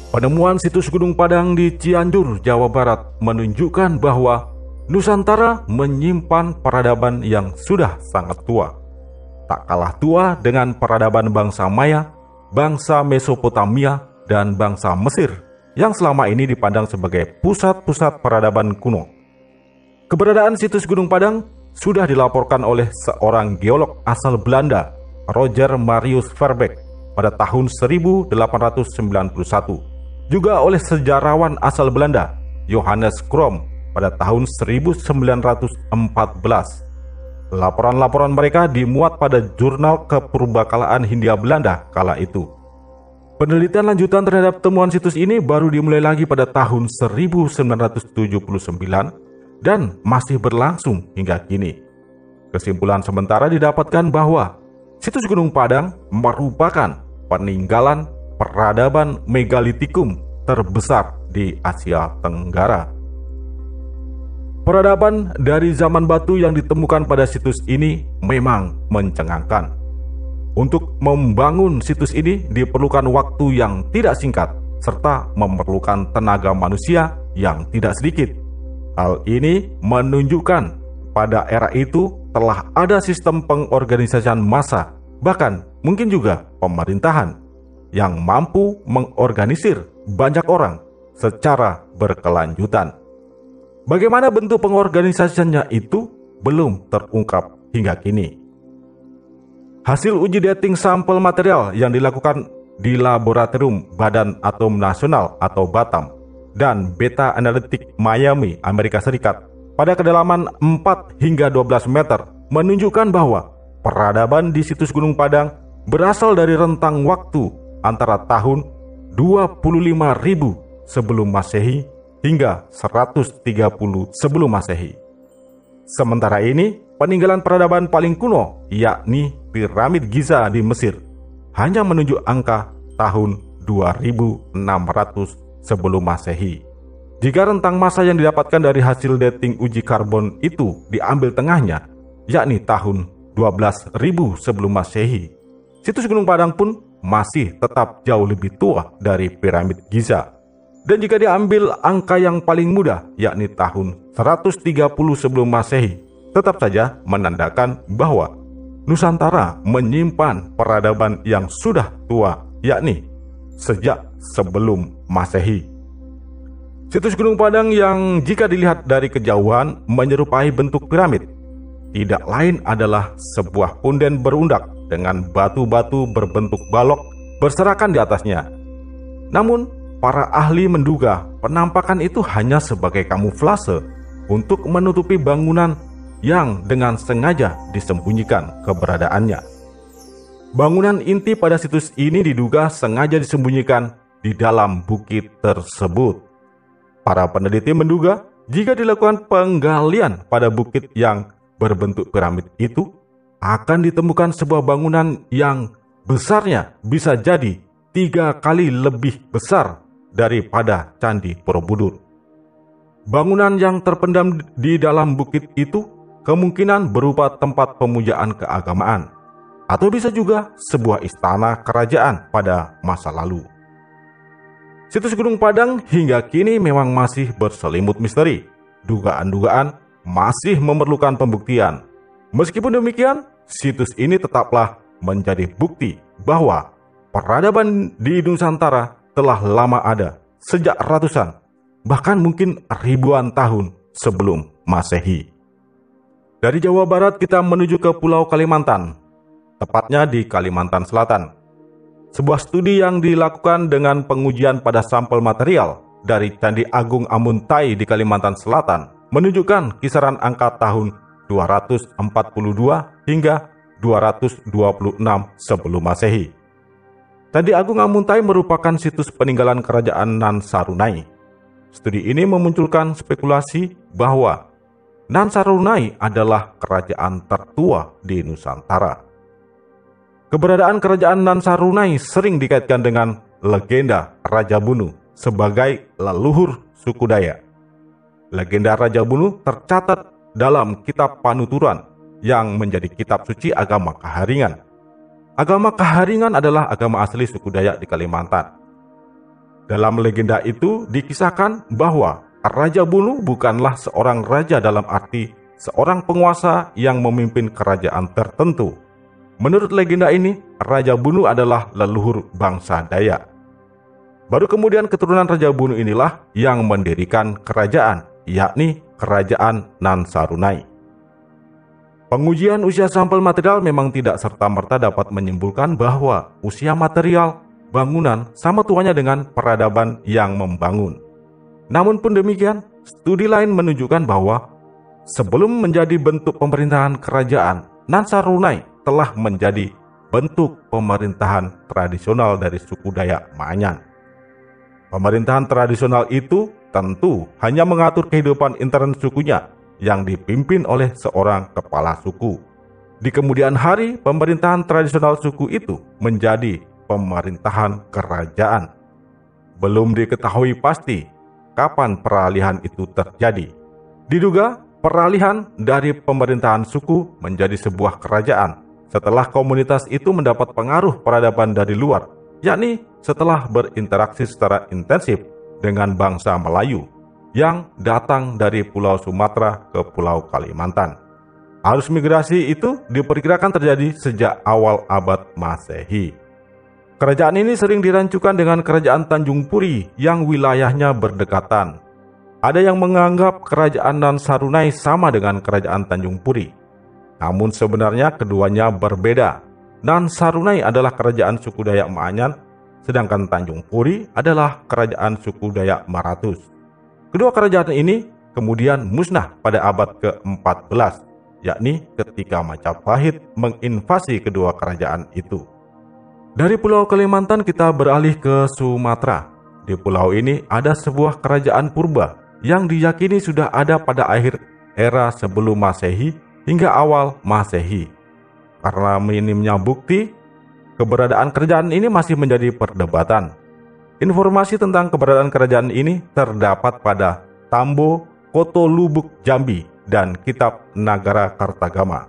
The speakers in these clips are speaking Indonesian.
Penemuan situs Gunung Padang di Cianjur, Jawa Barat menunjukkan bahwa Nusantara menyimpan peradaban yang sudah sangat tua. Tak kalah tua dengan peradaban bangsa Maya, bangsa Mesopotamia, dan bangsa Mesir yang selama ini dipandang sebagai pusat-pusat peradaban kuno. Keberadaan situs Gunung Padang sudah dilaporkan oleh seorang geolog asal Belanda, Roger Marius Verbeek, pada tahun 1891. Juga oleh sejarawan asal Belanda, Johannes Krom, pada tahun 1914. Laporan-laporan mereka dimuat pada jurnal Kepurbakalaan Hindia Belanda kala itu. Penelitian lanjutan terhadap temuan situs ini baru dimulai lagi pada tahun 1979 dan masih berlangsung hingga kini. Kesimpulan sementara didapatkan bahwa situs Gunung Padang merupakan peninggalan peradaban megalitikum terbesar di Asia Tenggara. Peradaban dari zaman batu yang ditemukan pada situs ini memang mencengangkan. Untuk membangun situs ini diperlukan waktu yang tidak singkat serta memerlukan tenaga manusia yang tidak sedikit. Hal ini menunjukkan pada era itu telah ada sistem pengorganisasian massa, bahkan mungkin juga pemerintahan yang mampu mengorganisir banyak orang secara berkelanjutan. Bagaimana bentuk pengorganisasiannya itu belum terungkap hingga kini. Hasil uji dating sampel material yang dilakukan di Laboratorium Badan Atom Nasional atau BATAM dan Beta Analytic Miami, Amerika Serikat pada kedalaman 4 hingga 12 meter menunjukkan bahwa peradaban di situs Gunung Padang berasal dari rentang waktu antara tahun 25.000 sebelum Masehi hingga 130 sebelum Masehi. Sementara ini, peninggalan peradaban paling kuno, yakni piramid Giza di Mesir, hanya menunjuk angka tahun 2600 sebelum Masehi. Jika rentang masa yang didapatkan dari hasil dating uji karbon itu diambil tengahnya, yakni tahun 12.000 sebelum Masehi, situs Gunung Padang pun masih tetap jauh lebih tua dari piramid Giza. Dan jika diambil angka yang paling mudah, yakni tahun 130 sebelum Masehi, tetap saja menandakan bahwa Nusantara menyimpan peradaban yang sudah tua, yakni sejak sebelum Masehi. Situs Gunung Padang yang jika dilihat dari kejauhan menyerupai bentuk piramid, tidak lain adalah sebuah punden berundak dengan batu-batu berbentuk balok berserakan di atasnya. Namun, para ahli menduga penampakan itu hanya sebagai kamuflase untuk menutupi bangunan yang dengan sengaja disembunyikan keberadaannya. Bangunan inti pada situs ini diduga sengaja disembunyikan di dalam bukit tersebut. Para peneliti menduga jika dilakukan penggalian pada bukit yang berbentuk piramid itu, akan ditemukan sebuah bangunan yang besarnya bisa jadi 3 kali lebih besar daripada Candi Borobudur. Bangunan yang terpendam di dalam bukit itu kemungkinan berupa tempat pemujaan keagamaan, atau bisa juga sebuah istana kerajaan pada masa lalu. Situs Gunung Padang hingga kini memang masih berselimut misteri. Dugaan-dugaan masih memerlukan pembuktian. Meskipun demikian, situs ini tetaplah menjadi bukti bahwa peradaban di Nusantara telah lama ada, sejak ratusan, bahkan mungkin ribuan tahun sebelum Masehi. Dari Jawa Barat kita menuju ke Pulau Kalimantan, tepatnya di Kalimantan Selatan. Sebuah studi yang dilakukan dengan pengujian pada sampel material dari Candi Agung Amuntai di Kalimantan Selatan menunjukkan kisaran angka tahun 242 hingga 226 sebelum Masehi. Candi Agung Amuntai merupakan situs peninggalan kerajaan Nansarunai. Studi ini memunculkan spekulasi bahwa Nansarunai adalah kerajaan tertua di Nusantara. Keberadaan kerajaan Nansarunai sering dikaitkan dengan legenda Raja Bunu sebagai leluhur suku Dayak. Legenda Raja Bunu tercatat dalam kitab Panuturan yang menjadi kitab suci agama Kaharingan. Agama Kaharingan adalah agama asli suku Dayak di Kalimantan. Dalam legenda itu dikisahkan bahwa Raja Bunu bukanlah seorang raja dalam arti seorang penguasa yang memimpin kerajaan tertentu. Menurut legenda ini, Raja Bunu adalah leluhur bangsa Dayak. Baru kemudian keturunan Raja Bunu inilah yang mendirikan kerajaan, yakni Kerajaan Nansarunai. Pengujian usia sampel material memang tidak serta-merta dapat menyimpulkan bahwa usia material bangunan sama tuanya dengan peradaban yang membangun. Namun pun demikian, studi lain menunjukkan bahwa sebelum menjadi bentuk pemerintahan kerajaan, Nansarunai telah menjadi bentuk pemerintahan tradisional dari suku Dayak Maanyan. Pemerintahan tradisional itu tentu hanya mengatur kehidupan intern sukunya yang dipimpin oleh seorang kepala suku. Di kemudian hari, pemerintahan tradisional suku itu menjadi pemerintahan kerajaan. Belum diketahui pasti kapan peralihan itu terjadi. Diduga peralihan dari pemerintahan suku menjadi sebuah kerajaan setelah komunitas itu mendapat pengaruh peradaban dari luar, yakni setelah berinteraksi secara intensif dengan bangsa Melayu yang datang dari Pulau Sumatera ke Pulau Kalimantan. Arus migrasi itu diperkirakan terjadi sejak awal abad Masehi. Kerajaan ini sering dirancukan dengan kerajaan Tanjung Puri yang wilayahnya berdekatan. Ada yang menganggap kerajaan Nansarunai sama dengan kerajaan Tanjung Puri. Namun sebenarnya keduanya berbeda. Nansarunai adalah kerajaan suku Dayak Maanyan, sedangkan Tanjung Puri adalah kerajaan suku Dayak Maratus. Kedua kerajaan ini kemudian musnah pada abad ke-14, yakni ketika Majapahit menginvasi kedua kerajaan itu. Dari Pulau Kalimantan kita beralih ke Sumatera. Di pulau ini ada sebuah kerajaan purba yang diyakini sudah ada pada akhir era sebelum Masehi hingga awal Masehi. Karena minimnya bukti, keberadaan kerajaan ini masih menjadi perdebatan. Informasi tentang keberadaan kerajaan ini terdapat pada Tambo Koto Lubuk Jambi dan Kitab Nagara Kartagama.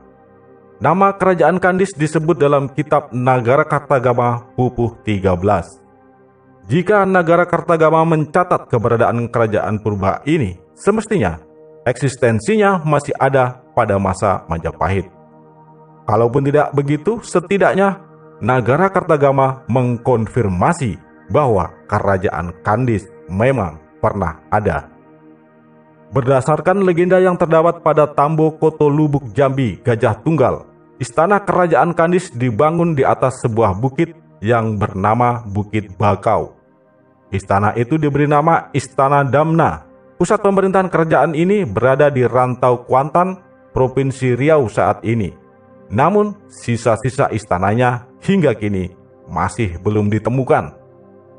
Nama kerajaan Kandis disebut dalam Kitab Nagara Kartagama Pupuh 13. Jika Nagara Kartagama mencatat keberadaan kerajaan purba ini, semestinya eksistensinya masih ada pada masa Majapahit. Kalaupun tidak begitu, setidaknya Nagara Kartagama mengkonfirmasi bahwa kerajaan Kandis memang pernah ada. Berdasarkan legenda yang terdapat pada Tambo Koto Lubuk Jambi Gajah Tunggal, istana kerajaan Kandis dibangun di atas sebuah bukit yang bernama Bukit Bakau. Istana itu diberi nama Istana Damna. Pusat pemerintahan kerajaan ini berada di Rantau Kuantan, Provinsi Riau saat ini. Namun, sisa-sisa istananya hingga kini masih belum ditemukan.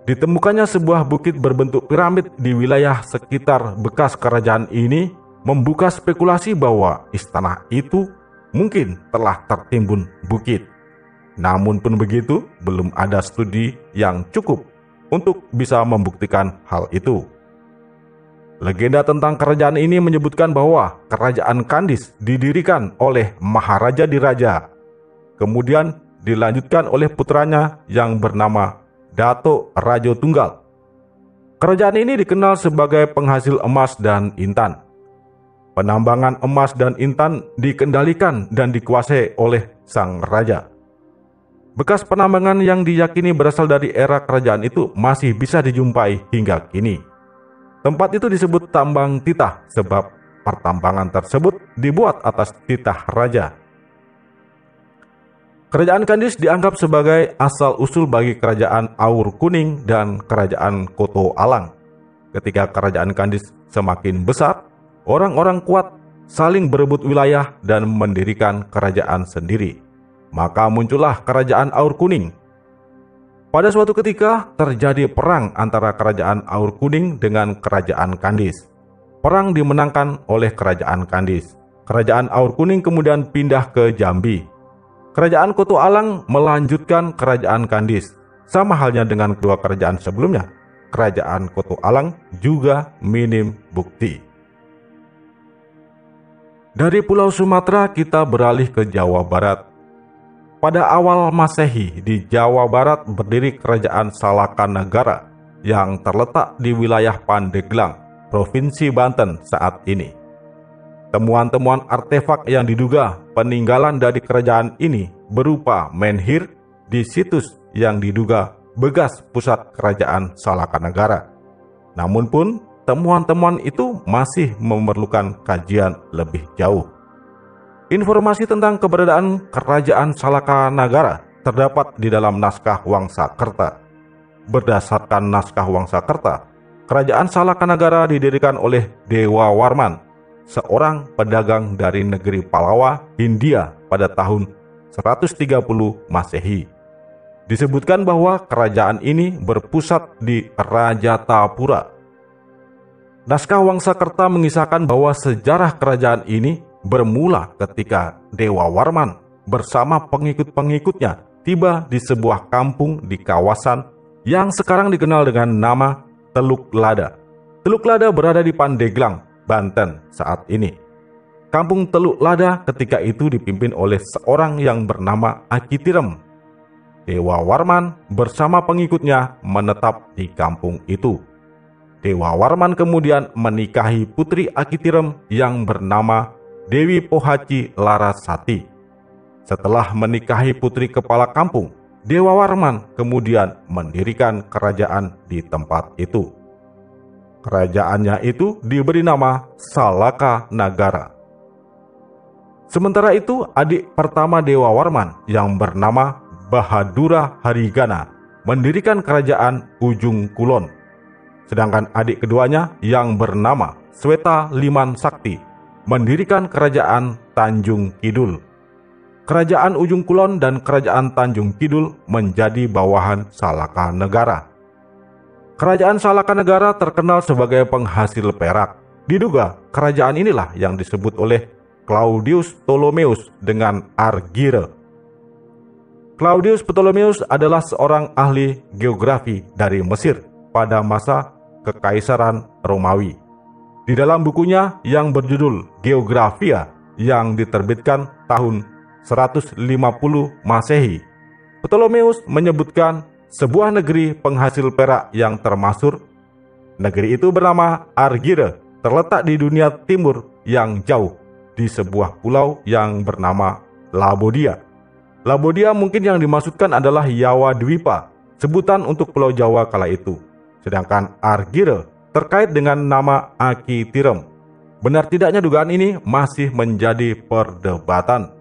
Ditemukannya sebuah bukit berbentuk piramid di wilayah sekitar bekas kerajaan ini membuka spekulasi bahwa istana itu mungkin telah tertimbun bukit. Namun pun begitu, belum ada studi yang cukup untuk bisa membuktikan hal itu. Legenda tentang kerajaan ini menyebutkan bahwa kerajaan Kandis didirikan oleh Maharaja Diraja, kemudian dilanjutkan oleh putranya yang bernama Dato Rajo Tunggal. Kerajaan ini dikenal sebagai penghasil emas dan intan. Penambangan emas dan intan dikendalikan dan dikuasai oleh sang raja. Bekas penambangan yang diyakini berasal dari era kerajaan itu masih bisa dijumpai hingga kini. Tempat itu disebut tambang titah sebab pertambangan tersebut dibuat atas titah raja. Kerajaan Kandis dianggap sebagai asal-usul bagi kerajaan Aur Kuning dan kerajaan Koto Alang. Ketika kerajaan Kandis semakin besar, orang-orang kuat saling berebut wilayah dan mendirikan kerajaan sendiri. Maka muncullah kerajaan Aur Kuning. Pada suatu ketika terjadi perang antara kerajaan Aur Kuning dengan kerajaan Kandis. Perang dimenangkan oleh kerajaan Kandis. Kerajaan Aur Kuning kemudian pindah ke Jambi. Kerajaan Koto Alang melanjutkan kerajaan Kandis. Sama halnya dengan kedua kerajaan sebelumnya, kerajaan Koto Alang juga minim bukti. Dari Pulau Sumatera kita beralih ke Jawa Barat. Pada awal Masehi di Jawa Barat berdiri kerajaan Salakanagara yang terletak di wilayah Pandeglang, Provinsi Banten saat ini. Temuan-temuan artefak yang diduga peninggalan dari kerajaan ini berupa menhir di situs yang diduga bekas pusat kerajaan Salakanagara. Namun pun, temuan-temuan itu masih memerlukan kajian lebih jauh. Informasi tentang keberadaan kerajaan Salakanagara terdapat di dalam naskah Wangsakerta. Berdasarkan naskah Wangsakerta, kerajaan Salakanagara didirikan oleh Dewa Warman, seorang pedagang dari negeri Palawa, Hindia pada tahun 130 Masehi. Disebutkan bahwa kerajaan ini berpusat di Rajatapura. Naskah Wangsakerta mengisahkan bahwa sejarah kerajaan ini bermula ketika Dewa Warman bersama pengikut-pengikutnya tiba di sebuah kampung di kawasan yang sekarang dikenal dengan nama Teluk Lada. Teluk Lada berada di Pandeglang, Banten saat ini. Kampung Teluk Lada ketika itu dipimpin oleh seorang yang bernama Akitirem. Dewa Warman bersama pengikutnya menetap di kampung itu. Dewa Warman kemudian menikahi putri Akitirem yang bernama Dewi Pohaci Larasati. Setelah menikahi putri kepala kampung, Dewa Warman kemudian mendirikan kerajaan di tempat itu. Kerajaannya itu diberi nama Salakanagara. Sementara itu, adik pertama Dewa Warman yang bernama Bahadura Harigana mendirikan kerajaan Ujung Kulon. Sedangkan adik keduanya yang bernama Sweta Liman Sakti mendirikan kerajaan Tanjung Kidul. Kerajaan Ujung Kulon dan Kerajaan Tanjung Kidul menjadi bawahan Salakanagara. Kerajaan Salakanagara terkenal sebagai penghasil perak. Diduga kerajaan inilah yang disebut oleh Claudius Ptolemeus dengan Argire. Claudius Ptolemeus adalah seorang ahli geografi dari Mesir pada masa Kekaisaran Romawi. Di dalam bukunya yang berjudul Geografia yang diterbitkan tahun 150 Masehi, Ptolemeus menyebutkan sebuah negeri penghasil perak yang termasyhur. Negeri itu bernama Argire, terletak di dunia timur yang jauh di sebuah pulau yang bernama Labodia. Labodia mungkin yang dimaksudkan adalah Jawa Dwipa, sebutan untuk Pulau Jawa kala itu. Sedangkan Argire terkait dengan nama Akitirem. Benar tidaknya dugaan ini masih menjadi perdebatan.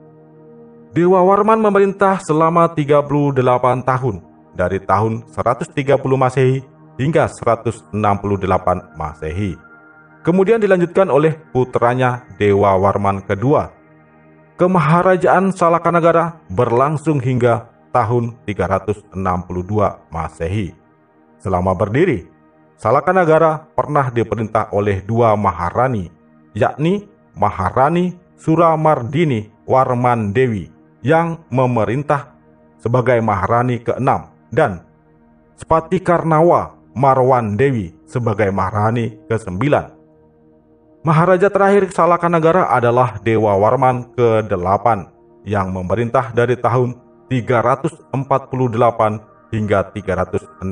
Dewa Warman memerintah selama 38 tahun, dari tahun 130 Masehi hingga 168 Masehi. Kemudian dilanjutkan oleh putranya Dewa Warman kedua. Kemaharajaan Salakanagara berlangsung hingga tahun 362 Masehi. Selama berdiri, Salakanagara pernah diperintah oleh dua Maharani, yakni Maharani Suramardini Warman Dewi yang memerintah sebagai Maharani ke-6 dan Spatikarnawa Marwan Dewi sebagai Maharani ke-9. Maharaja terakhir Salakanagara adalah Dewa Warman ke-8 yang memerintah dari tahun 348 hingga 362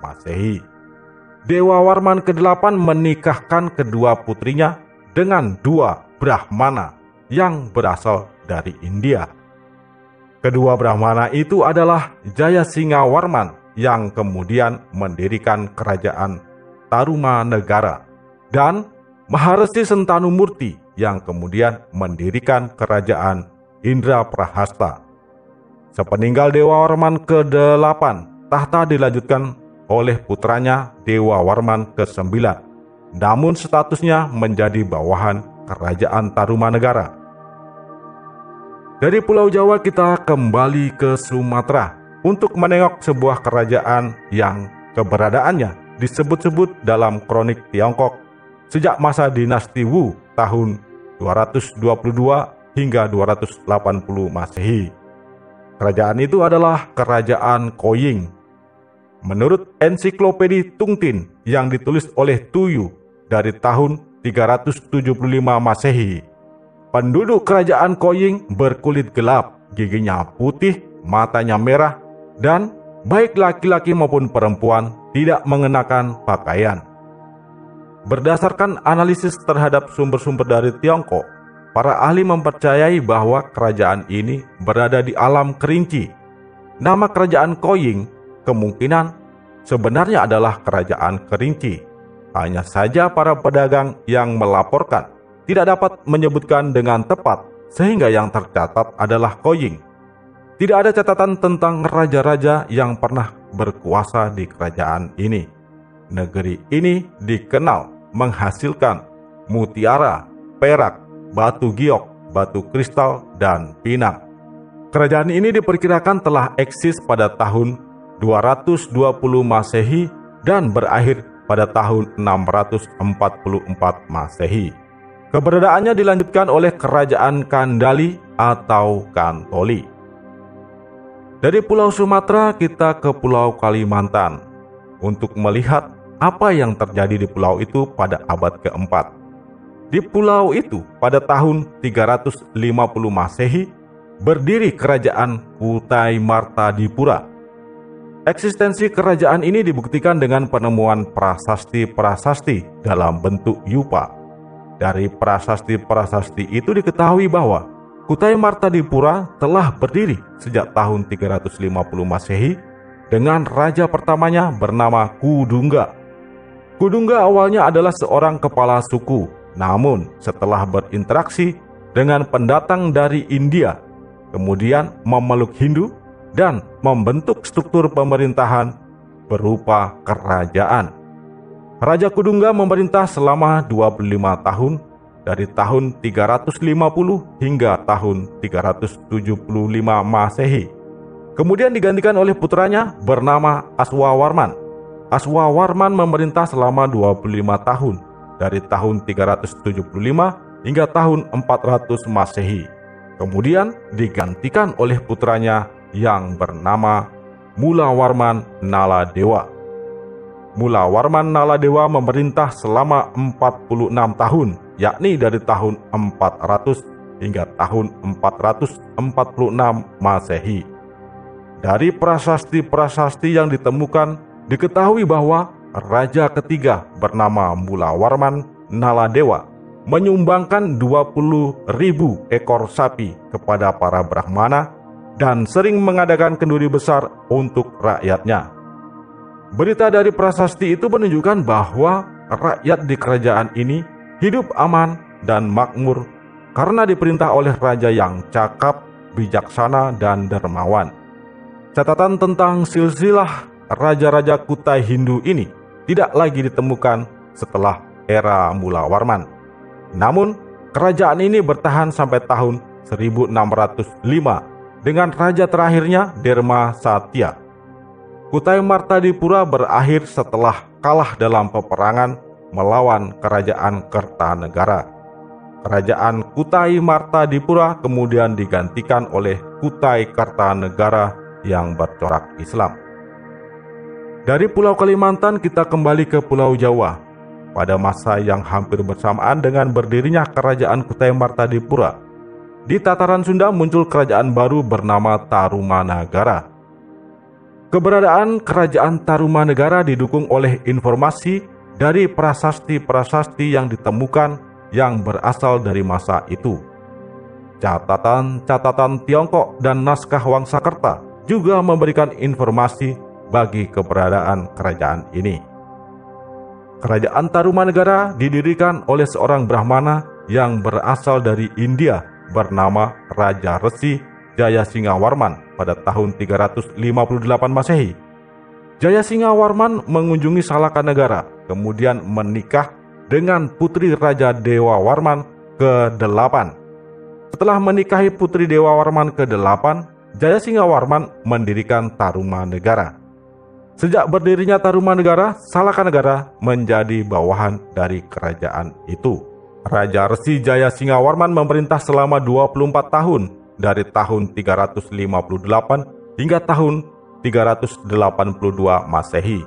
Masehi. Dewa Warman ke-8 menikahkan kedua putrinya dengan dua Brahmana yang berasal dari India. Kedua Brahmana itu adalah Jayasingha Warman yang kemudian mendirikan kerajaan Tarumanegara dan Maharesi Sentanumurti yang kemudian mendirikan kerajaan Indraprahasta. Sepeninggal Dewa Warman ke-8, tahta dilanjutkan oleh putranya Dewa Warman ke-9, namun statusnya menjadi bawahan kerajaan Tarumanegara. Dari Pulau Jawa kita kembali ke Sumatera untuk menengok sebuah kerajaan yang keberadaannya disebut-sebut dalam kronik Tiongkok sejak masa dinasti Wu tahun 222 hingga 280 Masehi. Kerajaan itu adalah Kerajaan Koying. Menurut ensiklopedi Tungtin yang ditulis oleh Tuyu dari tahun 375 Masehi, penduduk kerajaan Koying berkulit gelap, giginya putih, matanya merah, dan baik laki-laki maupun perempuan tidak mengenakan pakaian. Berdasarkan analisis terhadap sumber-sumber dari Tiongkok, para ahli mempercayai bahwa kerajaan ini berada di alam kerinci. Nama kerajaan Koying kemungkinan sebenarnya adalah kerajaan kerinci. Hanya saja para pedagang yang melaporkan tidak dapat menyebutkan dengan tepat, sehingga yang tercatat adalah Koying. Tidak ada catatan tentang raja-raja yang pernah berkuasa di kerajaan ini. Negeri ini dikenal menghasilkan mutiara, perak, batu giok, batu kristal, dan pinang. Kerajaan ini diperkirakan telah eksis pada tahun 220 Masehi dan berakhir pada tahun 644 Masehi. Keberadaannya dilanjutkan oleh Kerajaan Kandali atau Kantoli. Dari Pulau Sumatera kita ke Pulau Kalimantan untuk melihat apa yang terjadi di pulau itu pada abad keempat. Di pulau itu pada tahun 350 Masehi berdiri Kerajaan Kutai Martadipura. Eksistensi kerajaan ini dibuktikan dengan penemuan prasasti-prasasti dalam bentuk yupa. Dari prasasti-prasasti itu diketahui bahwa Kutai Martadipura telah berdiri sejak tahun 350 Masehi dengan raja pertamanya bernama Kudungga. Kudungga awalnya adalah seorang kepala suku, namun setelah berinteraksi dengan pendatang dari India, kemudian memeluk Hindu dan membentuk struktur pemerintahan berupa kerajaan. Raja Kudungga memerintah selama 25 tahun dari tahun 350 hingga tahun 375 Masehi. Kemudian digantikan oleh putranya bernama Aswawarman. Aswawarman memerintah selama 25 tahun dari tahun 375 hingga tahun 400 Masehi. Kemudian digantikan oleh putranya yang bernama Mulawarman Naladewa. Mulawarman Naladewa memerintah selama 46 tahun, yakni dari tahun 400 hingga tahun 446 Masehi. Dari prasasti-prasasti yang ditemukan, diketahui bahwa raja ketiga bernama Mulawarman Naladewa menyumbangkan 20.000 ekor sapi kepada para Brahmana dan sering mengadakan kenduri besar untuk rakyatnya. Berita dari prasasti itu menunjukkan bahwa rakyat di kerajaan ini hidup aman dan makmur karena diperintah oleh raja yang cakap, bijaksana, dan dermawan. Catatan tentang silsilah raja-raja Kutai Hindu ini tidak lagi ditemukan setelah era Mulawarman. Namun, kerajaan ini bertahan sampai tahun 1605 dengan raja terakhirnya Derma Satya. Kutai Martadipura berakhir setelah kalah dalam peperangan melawan kerajaan Kertanegara. Kerajaan Kutai Martadipura kemudian digantikan oleh Kutai Kertanegara yang bercorak Islam. Dari Pulau Kalimantan kita kembali ke Pulau Jawa. Pada masa yang hampir bersamaan dengan berdirinya Kerajaan Kutai Martadipura, di tataran Sunda muncul kerajaan baru bernama Tarumanagara. Keberadaan Kerajaan Tarumanagara didukung oleh informasi dari prasasti-prasasti yang ditemukan yang berasal dari masa itu. Catatan-catatan Tiongkok dan naskah Wangsakerta juga memberikan informasi bagi keberadaan kerajaan ini. Kerajaan Tarumanagara didirikan oleh seorang Brahmana yang berasal dari India bernama Raja Resi Jayasinghawarman pada tahun 358 Masehi. Jayasinghawarman mengunjungi Salakanegara, kemudian menikah dengan putri Raja Dewa Warman ke-8. Setelah menikahi putri Dewa Warman ke-8, Jayasinghawarman mendirikan Tarumanegara. Sejak berdirinya Tarumanegara, Salakanegara menjadi bawahan dari kerajaan itu. Raja Resi Jayasinghawarman memerintah selama 24 tahun dari tahun 358 hingga tahun 382 Masehi.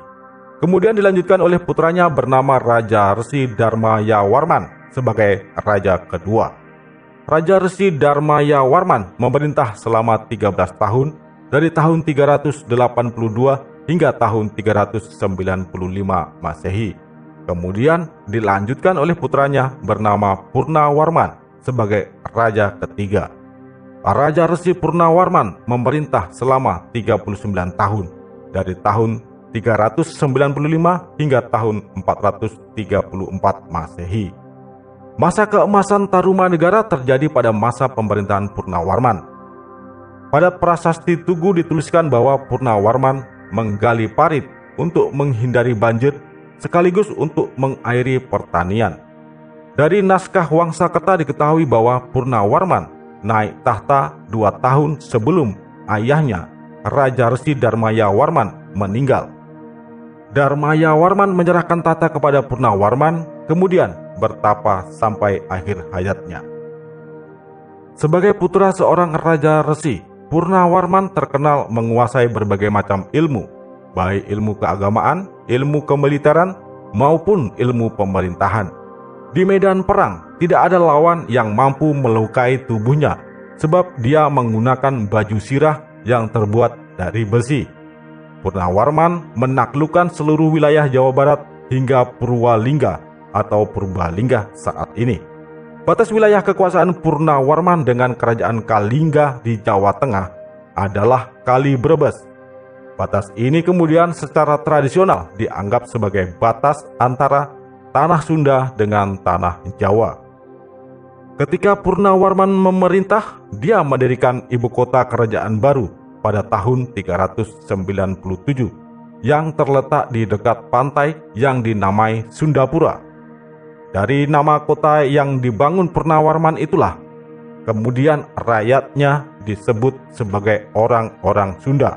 Kemudian dilanjutkan oleh putranya bernama Raja Resi Dharmayawarman sebagai raja kedua. Raja Resi Dharmayawarman memerintah selama 13 tahun dari tahun 382 hingga tahun 395 Masehi. Kemudian dilanjutkan oleh putranya bernama Purnawarman sebagai raja ketiga. Raja Resi Purnawarman memerintah selama 39 tahun dari tahun 395 hingga tahun 434 Masehi. Masa keemasan Tarumanegara terjadi pada masa pemerintahan Purnawarman. Pada prasasti Tugu dituliskan bahwa Purnawarman menggali parit untuk menghindari banjir sekaligus untuk mengairi pertanian. Dari naskah Wangsakerta diketahui bahwa Purnawarman naik tahta 2 tahun sebelum ayahnya, Raja Resi Darmayawarman, meninggal. Darmayawarman menyerahkan tahta kepada Purnawarman, kemudian bertapa sampai akhir hayatnya. Sebagai putra seorang Raja Resi, Purnawarman terkenal menguasai berbagai macam ilmu, baik ilmu keagamaan, ilmu kemiliteran, maupun ilmu pemerintahan. Di medan perang, tidak ada lawan yang mampu melukai tubuhnya, sebab dia menggunakan baju sirah yang terbuat dari besi. Purnawarman menaklukkan seluruh wilayah Jawa Barat hingga Purwalingga atau Purbalingga saat ini. Batas wilayah kekuasaan Purnawarman dengan kerajaan Kalingga di Jawa Tengah adalah Kali Brebes. Batas ini kemudian secara tradisional dianggap sebagai batas antara tanah Sunda dengan tanah Jawa. Ketika Purnawarman memerintah, dia mendirikan ibu kota kerajaan baru pada tahun 397 yang terletak di dekat pantai yang dinamai Sundapura. Dari nama kota yang dibangun Purnawarman itulah kemudian rakyatnya disebut sebagai orang-orang Sunda.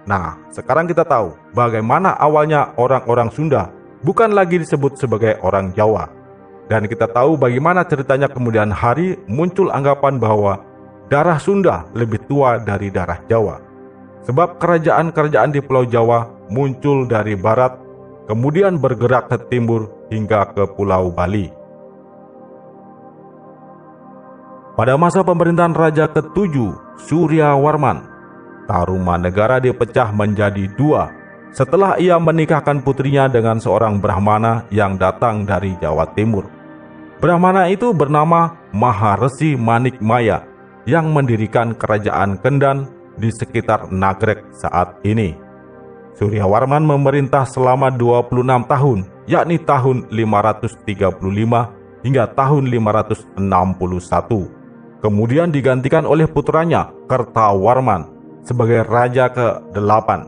Nah, sekarang kita tahu bagaimana awalnya orang-orang Sunda bukan lagi disebut sebagai orang Jawa. Dan kita tahu bagaimana ceritanya kemudian hari muncul anggapan bahwa darah Sunda lebih tua dari darah Jawa. Sebab kerajaan-kerajaan di Pulau Jawa muncul dari barat, kemudian bergerak ke timur hingga ke Pulau Bali. Pada masa pemerintahan Raja ke-7, Suryawarman, Tarumanegara dipecah menjadi 2 setelah ia menikahkan putrinya dengan seorang Brahmana yang datang dari Jawa Timur. Brahmana itu bernama Maharesi Manikmaya yang mendirikan kerajaan Kendan di sekitar Nagrek saat ini. Suryawarman memerintah selama 26 tahun, yakni tahun 535 hingga tahun 561. Kemudian digantikan oleh putranya Kertawarman sebagai raja ke-8.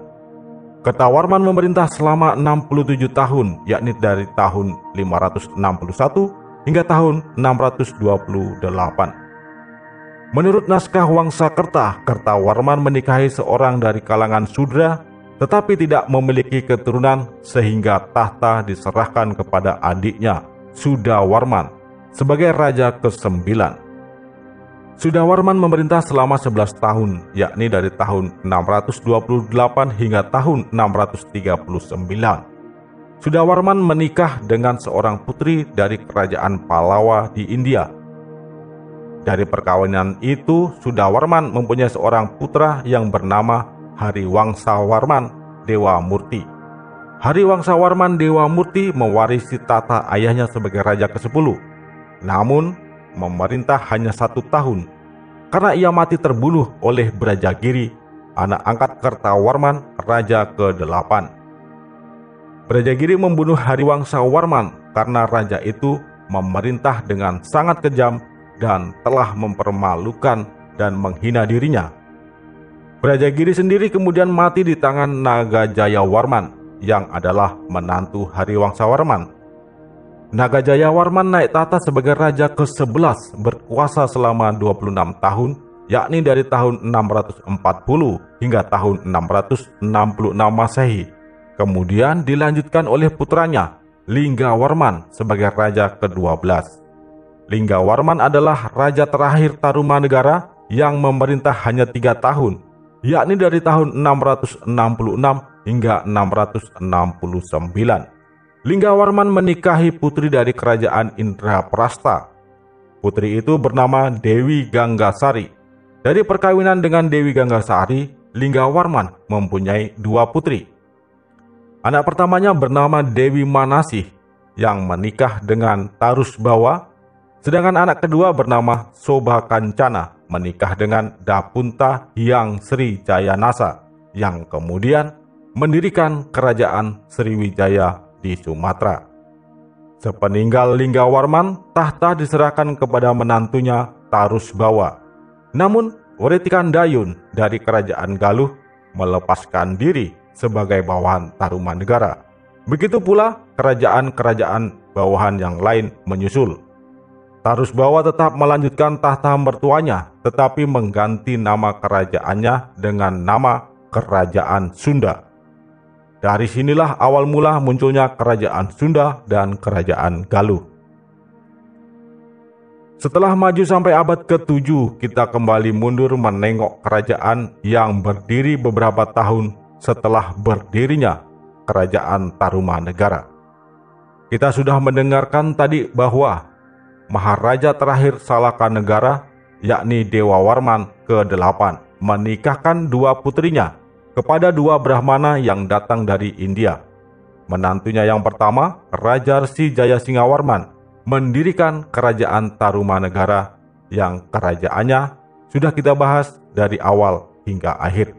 Kertawarman memerintah selama 67 tahun, yakni dari tahun 561 hingga tahun 628. Menurut naskah Wangsakerta, Kertawarman menikahi seorang dari kalangan Sudra tetapi tidak memiliki keturunan sehingga tahta diserahkan kepada adiknya Sudawarman sebagai raja ke-9. Sudawarman memerintah selama 11 tahun, yakni dari tahun 628 hingga tahun 639. Sudawarman menikah dengan seorang putri dari kerajaan Palawa di India. Dari perkawinan itu, Sudawarman mempunyai seorang putra yang bernama Hariwangsawarman Dewamurti. Hariwangsawarman Dewamurti mewarisi tata ayahnya sebagai raja ke-10. Namun, memerintah hanya 1 tahun karena ia mati terbunuh oleh Brajagiri, anak angkat Kertawarman, raja ke-8. Brajagiri membunuh Hariwangsawarman karena raja itu memerintah dengan sangat kejam dan telah mempermalukan dan menghina dirinya. Brajagiri sendiri kemudian mati di tangan Nagajayawarman yang adalah menantu Hariwangsawarman. Nagajayawarman naik tahta sebagai raja ke-11 berkuasa selama 26 tahun, yakni dari tahun 640 hingga tahun 666 Masehi. Kemudian dilanjutkan oleh putranya Linggawarman sebagai raja ke-12. Linggawarman adalah raja terakhir Tarumanegara yang memerintah hanya 3 tahun, yakni dari tahun 666 hingga 669. Linggawarman menikahi putri dari kerajaan Indraprasta. Putri itu bernama Dewi Ganggasari. Dari perkawinan dengan Dewi Ganggasari, Linggawarman mempunyai dua putri. Anak pertamanya bernama Dewi Manasih yang menikah dengan Tarusbawa, sedangkan anak kedua bernama Soba Kancana menikah dengan Dapunta Hyang Sri Jayanasa yang kemudian mendirikan kerajaan Sriwijaya di Sumatera. Sepeninggal Linggawarman, tahta diserahkan kepada menantunya Tarusbawa. Namun, Writikan Dayun dari kerajaan Galuh melepaskan diri sebagai bawahan Tarumanegara. Begitu pula kerajaan-kerajaan bawahan yang lain menyusul. Tarusbawa tetap melanjutkan tahta mertuanya, tetapi mengganti nama kerajaannya dengan nama Kerajaan Sunda. Dari sinilah awal mula munculnya Kerajaan Sunda dan Kerajaan Galuh. Setelah maju sampai abad ke-7, kita kembali mundur menengok kerajaan yang berdiri beberapa tahun setelah berdirinya Kerajaan Tarumanegara. Kita sudah mendengarkan tadi bahwa Maharaja terakhir Salakanegara, yakni Dewawarman ke-8, menikahkan dua putrinya kepada dua Brahmana yang datang dari India. Menantunya yang pertama, Raja Resi Jayasingawarman, mendirikan Kerajaan Tarumanegara yang kerajaannya sudah kita bahas dari awal hingga akhir.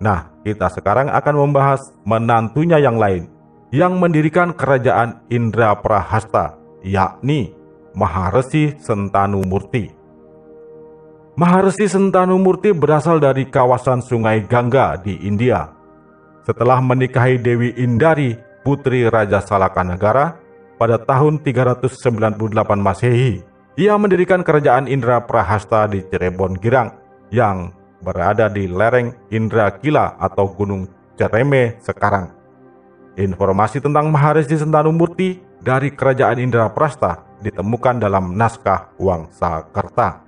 Nah, kita sekarang akan membahas menantunya yang lain yang mendirikan Kerajaan Indraprahasta, yakni Maharesi Sentanumurti. Maharesi Sentanumurti berasal dari kawasan Sungai Gangga di India. Setelah menikahi Dewi Indari, putri Raja Salakanegara, pada tahun 398 Masehi, ia mendirikan Kerajaan Indraprahasta di Cirebon Girang yang berada di lereng Indrakila atau Gunung Cereme sekarang. Informasi tentang Maharesi Sentanumurti dari Kerajaan Indraprahasta ditemukan dalam naskah Wangsakerta.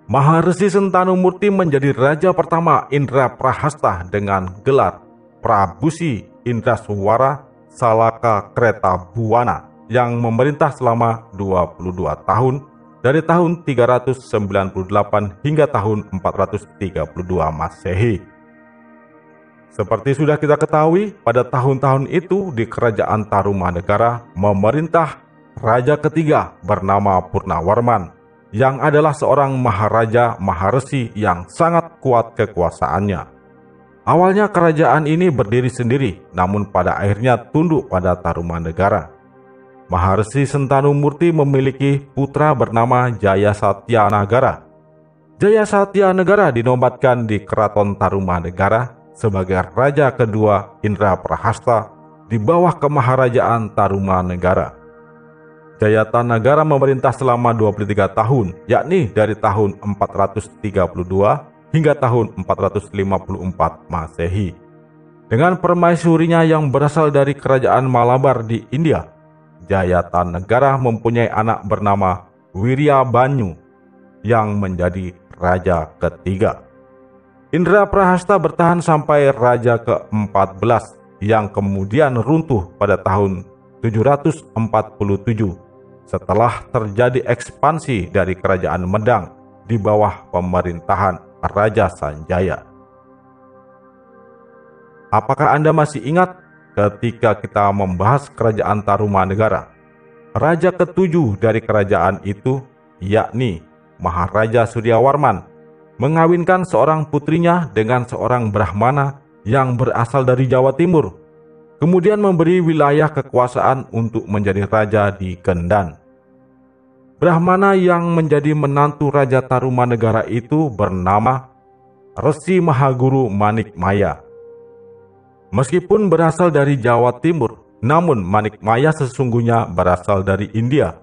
Maharesi Sentanumurti menjadi raja pertama Indraprahasta dengan gelar Prabusi Indraswara Salaka Kreta Buwana yang memerintah selama 22 tahun dari tahun 398 hingga tahun 432 Masehi. Seperti sudah kita ketahui, pada tahun-tahun itu di Kerajaan Tarumanegara memerintah raja ketiga bernama Purnawarman yang adalah seorang maharaja Maharesi yang sangat kuat kekuasaannya. Awalnya kerajaan ini berdiri sendiri, namun pada akhirnya tunduk pada Tarumanegara. Maharesi Sentanumurti memiliki putra bernama Jayasatyanagara. Jayasatyanagara dinobatkan di Keraton Tarumanegara sebagai raja kedua Indraprahasta di bawah kemaharajaan Tarumanegara. Jayatanagara memerintah selama 23 tahun, yakni dari tahun 432 hingga tahun 454 Masehi. Dengan permaisurinya yang berasal dari kerajaan Malabar di India, Jayatanegara mempunyai anak bernama Wiryabanyu yang menjadi raja ketiga. Indraprahasta bertahan sampai raja ke-14 yang kemudian runtuh pada tahun 747 setelah terjadi ekspansi dari kerajaan Medang di bawah pemerintahan Raja Sanjaya. Apakah Anda masih ingat ketika kita membahas Kerajaan Tarumanegara? Raja ketujuh dari kerajaan itu, yakni Maharaja Suryawarman, mengawinkan seorang putrinya dengan seorang Brahmana yang berasal dari Jawa Timur, kemudian memberi wilayah kekuasaan untuk menjadi raja di Kendan. Brahmana yang menjadi menantu Raja Tarumanegara itu bernama Resi Mahaguru Manikmaya. Meskipun berasal dari Jawa Timur, namun Manikmaya sesungguhnya berasal dari India.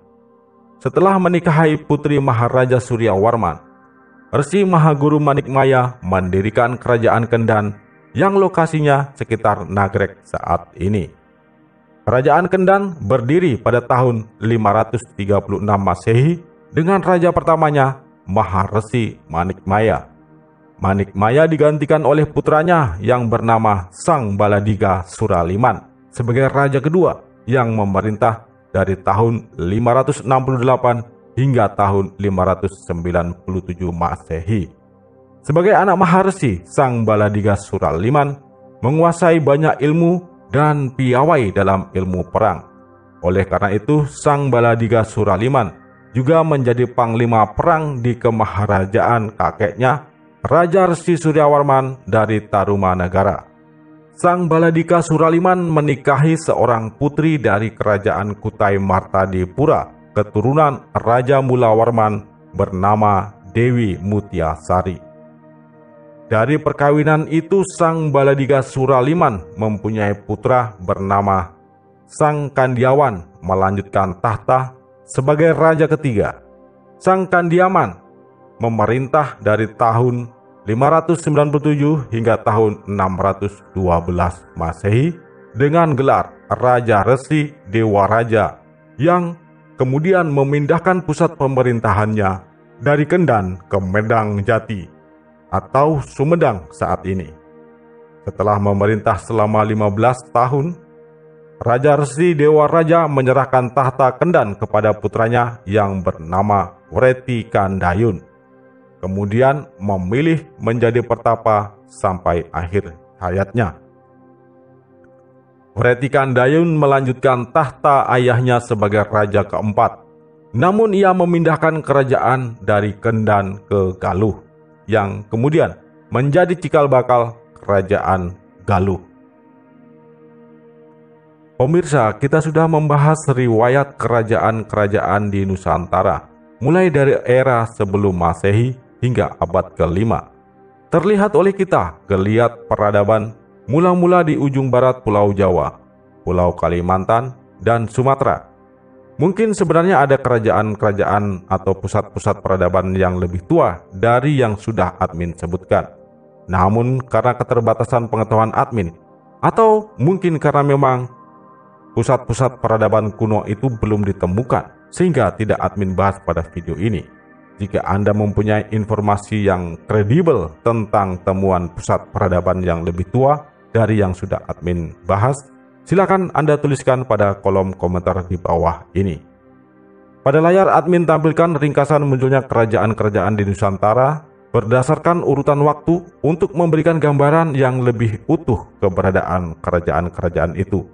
Setelah menikahi putri Maharaja Suryawarman, Resi Mahaguru Manikmaya mendirikan Kerajaan Kendan yang lokasinya sekitar Nagrek saat ini. Kerajaan Kendan berdiri pada tahun 536 Masehi dengan raja pertamanya Maharesi Manikmaya. Manikmaya digantikan oleh putranya yang bernama Sang Baladiga Suraliman sebagai raja kedua yang memerintah dari tahun 568 hingga tahun 597 Masehi. Sebagai anak Maharsi, Sang Baladiga Suraliman menguasai banyak ilmu dan piawai dalam ilmu perang. Oleh karena itu, Sang Baladiga Suraliman juga menjadi panglima perang di kemaharajaan kakeknya, Raja Resi Suryawarman dari Tarumanagara. Sang Baladiga Suraliman menikahi seorang putri dari kerajaan Kutai Martadipura, keturunan Raja Mulawarman bernama Dewi Mutiasari. Dari perkawinan itu, Sang Baladiga Suraliman mempunyai putra bernama Sang Kandiawan melanjutkan tahta sebagai raja ketiga. Sang Kandiaman memerintah dari tahun 597 hingga tahun 612 Masehi dengan gelar Raja Resi Dewa Raja, yang kemudian memindahkan pusat pemerintahannya dari Kendan ke Medang Jati atau Sumedang saat ini. Setelah memerintah selama 15 tahun, Raja Resi Dewa Raja menyerahkan tahta Kendan kepada putranya yang bernama Wretikandayun, kemudian memilih menjadi pertapa sampai akhir hayatnya. Wretikandayun melanjutkan tahta ayahnya sebagai raja keempat, namun ia memindahkan kerajaan dari Kendan ke Galuh, yang kemudian menjadi cikal bakal kerajaan Galuh. Pemirsa, kita sudah membahas riwayat kerajaan-kerajaan di Nusantara, mulai dari era sebelum Masehi hingga abad ke-5. Terlihat oleh kita geliat peradaban mula-mula di ujung barat Pulau Jawa, Pulau Kalimantan, dan Sumatera. Mungkin sebenarnya ada kerajaan-kerajaan atau pusat-pusat peradaban yang lebih tua dari yang sudah admin sebutkan. Namun karena keterbatasan pengetahuan admin, atau mungkin karena memang pusat-pusat peradaban kuno itu belum ditemukan, sehingga tidak admin bahas pada video ini. Jika Anda mempunyai informasi yang kredibel tentang temuan pusat peradaban yang lebih tua dari yang sudah admin bahas, silakan Anda tuliskan pada kolom komentar di bawah ini. Pada layar admin tampilkan ringkasan munculnya kerajaan-kerajaan di Nusantara berdasarkan urutan waktu untuk memberikan gambaran yang lebih utuh keberadaan kerajaan-kerajaan itu.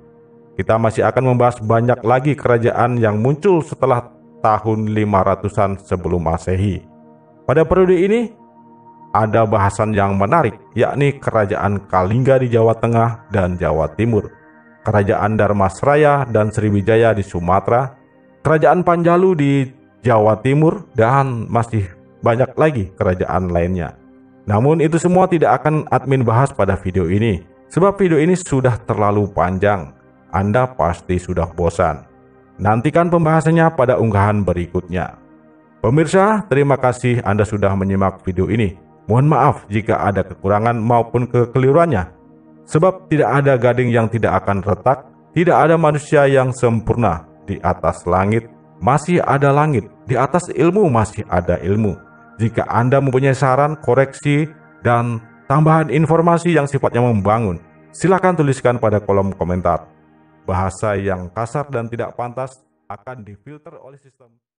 Kita masih akan membahas banyak lagi kerajaan yang muncul setelah tahun 500-an sebelum Masehi. Pada periode ini, ada bahasan yang menarik, yakni kerajaan Kalingga di Jawa Tengah dan Jawa Timur, kerajaan Dharmasraya dan Sriwijaya di Sumatera, kerajaan Panjalu di Jawa Timur, dan masih banyak lagi kerajaan lainnya. Namun itu semua tidak akan admin bahas pada video ini, sebab video ini sudah terlalu panjang. Anda pasti sudah bosan. Nantikan pembahasannya pada unggahan berikutnya. Pemirsa, terima kasih Anda sudah menyimak video ini. Mohon maaf jika ada kekurangan maupun kekeliruannya. Sebab tidak ada gading yang tidak akan retak, tidak ada manusia yang sempurna. Di atas langit masih ada langit, di atas ilmu masih ada ilmu. Jika Anda mempunyai saran, koreksi, dan tambahan informasi yang sifatnya membangun, silakan tuliskan pada kolom komentar. Bahasa yang kasar dan tidak pantas akan difilter oleh sistem.